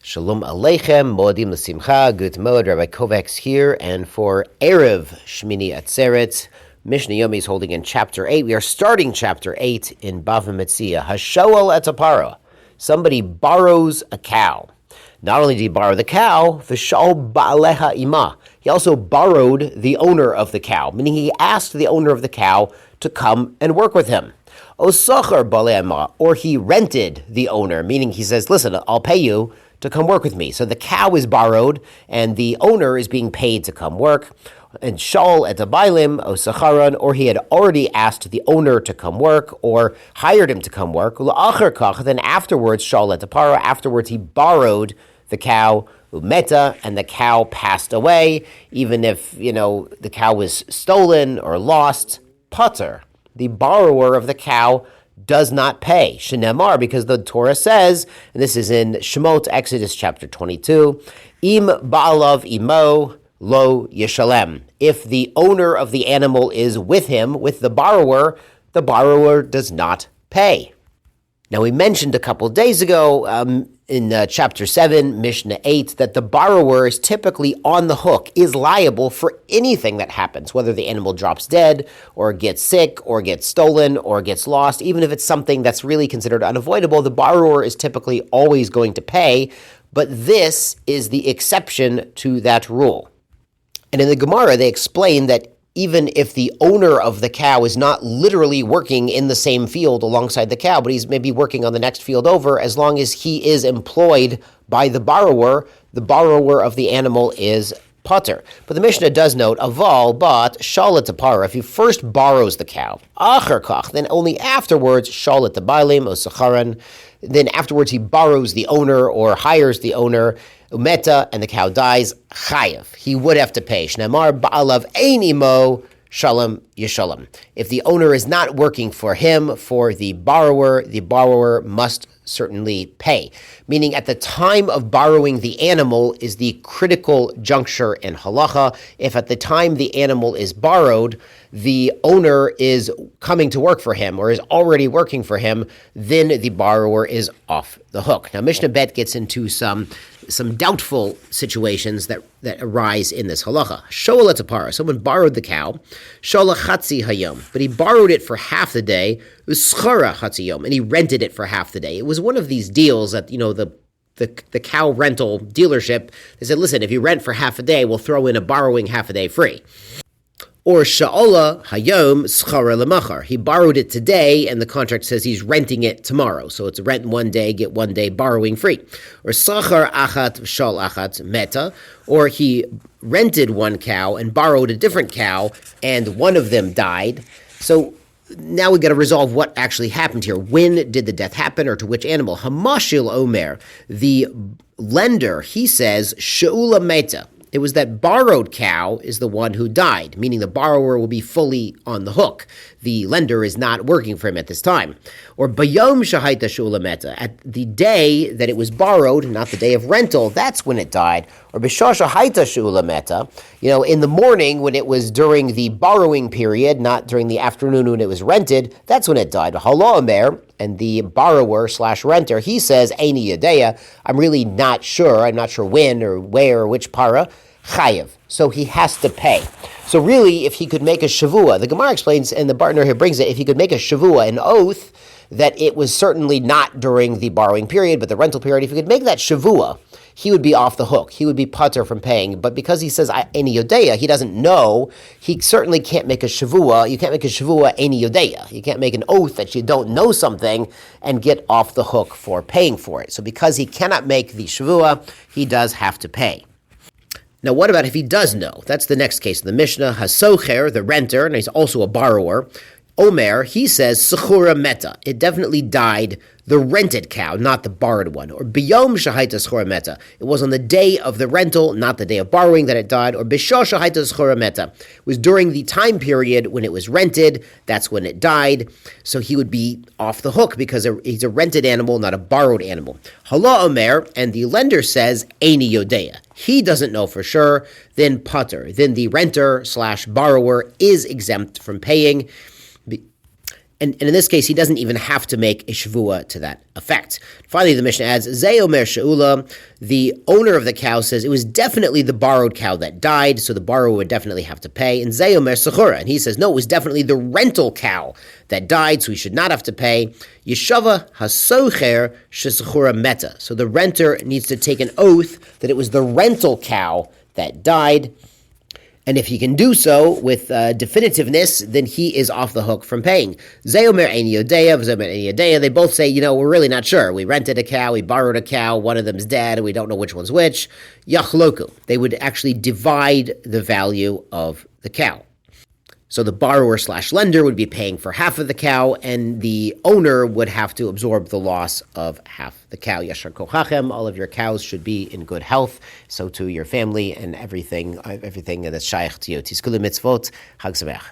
Shalom Aleichem, Moedim L'Simcha, Good Moed, Rabbi Kovacs here, and for Erev Shmini Atzeret, Mishnah Yomi is holding in Chapter 8. We are starting Chapter 8 in Bava Metzia. Hashoel et apara. Somebody borrows a cow. Not only did he borrow the cow, v'shal ba'aleha ima. He also borrowed the owner of the cow, meaning he asked the owner of the cow to come and work with him. Osachar ba'aleha, or he rented the owner, meaning he says, listen, I'll pay you to come work with me. So the cow is borrowed, and the owner is being paid to come work. And shal et abaylim o sacharan, or he had already asked the owner to come work, or hired him to come work. Then afterwards, shal et apara, afterwards he borrowed the cow, umeta, and the cow passed away, even if, the cow was stolen or lost. Pater, the borrower of the cow, does not pay. Shenemar, because the Torah says, and this is in Shemot, Exodus chapter 22, Im ba'alav imo lo yeshalem. If the owner of the animal is with him, with the borrower does not pay. Now, we mentioned a couple days ago in chapter 7, Mishnah 8, that the borrower is typically on the hook, is liable for anything that happens, whether the animal drops dead, or gets sick, or gets stolen, or gets lost. Even if it's something that's really considered unavoidable, the borrower is typically always going to pay, but this is the exception to that rule. And in the Gemara, they explain that even if the owner of the cow is not literally working in the same field alongside the cow, but he's maybe working on the next field over, as long as he is employed by the borrower of the animal is pater. But the Mishnah does note, aval, but shalet apara, if he first borrows the cow, acher kach, then only afterwards, shalet abaylim o sacharan, then afterwards he borrows the owner or hires the owner, umeta, and the cow dies, chayav. He would have to pay. Shnemar ba'alav ein imo shalom yeshalom. If the owner is not working for him, for the borrower must certainly pay. Meaning at the time of borrowing the animal is the critical juncture in halacha. If at the time the animal is borrowed, the owner is coming to work for him or is already working for him, then the borrower is off the hook. Now, Mishnah Bet gets into some doubtful situations that arise in this halacha. Shoel et apara, someone borrowed the cow, shola chatzi hayom, but he borrowed it for half the day, uschara chatzi yom, and he rented it for half the day. It was one of these deals that, the cow rental dealership, they said, listen, if you rent for half a day, we'll throw in a borrowing half a day free. Or sha'ola hayom schara lemachar. He borrowed it today, and the contract says he's renting it tomorrow. So it's rent one day, get one day borrowing free. Or sachar achat shal achat meta. Or he rented one cow and borrowed a different cow, and one of them died. So now we got to resolve what actually happened here. When did the death happen, or to which animal? Hamashil omer, the lender, he says she'ula meta. It was that borrowed cow is the one who died, meaning the borrower will be fully on the hook. The lender is not working for him at this time. Or bayom shahaita shula meta, at the day that it was borrowed, not the day of rental, that's when it died. Or b'shah shahaita shula meta, in the morning when it was during the borrowing period, not during the afternoon when it was rented, that's when it died. Hala omer, and the borrower / renter, he says, Eini Yadeya, I'm really not sure. I'm not sure when or where or which para. Chayev. So he has to pay. So really, if he could make a shavua, the Gemara explains, and the Bartner here brings it, if he could make a shavua, an oath, that it was certainly not during the borrowing period, but the rental period, if he could make that shavua, he would be off the hook. He would be pater from paying. But because he says Eini Yodeya, he doesn't know, he certainly can't make a shavua. You can't make a shavua Eini Yodeya. You can't make an oath that you don't know something and get off the hook for paying for it. So because he cannot make the shavua, he does have to pay. Now, what about if he does know? That's the necher case in the Mishnah. Hasocher, the renter, and he's also a borrower. Omer, he says, Sechura meta. It definitely died, the rented cow, not the borrowed one. Or biyom shahaita Sechura meta. It was on the day of the rental, not the day of borrowing, that it died. Or bishah shahaita Sechura meta. It was during the time period when it was rented, that's when it died. So he would be off the hook because he's a rented animal, not a borrowed animal. Hala Omer, and the lender says, Eini Yodeya. He doesn't know for sure, then pater. Then the renter / borrower is exempt from paying. And in this case, he doesn't even have to make a shavua to that effect. Finally, the Mishnah adds, Zay Omer She'ula, the owner of the cow says it was definitely the borrowed cow that died, so the borrower would definitely have to pay. And Zay Omer Sechura, and he says, no, it was definitely the rental cow that died, so he should not have to pay. Yeshava hasocher shesechura meta. So the renter needs to take an oath that it was the rental cow that died. And if he can do so with definitiveness, then he is off the hook from paying. Zeomer ein yodeya, v'zeomer ein yodeya. They both say, we're really not sure. We rented a cow, we borrowed a cow, one of them's dead, and we don't know which one's which. Yachloku. They would actually divide the value of the cow. So the borrower/lender would be paying for half of the cow, and the owner would have to absorb the loss of half the cow. Yashar kochachem, all of your cows should be in good health. So too your family and everything that's shaykh to you. Tizkulu mitzvot, Chag Sameach.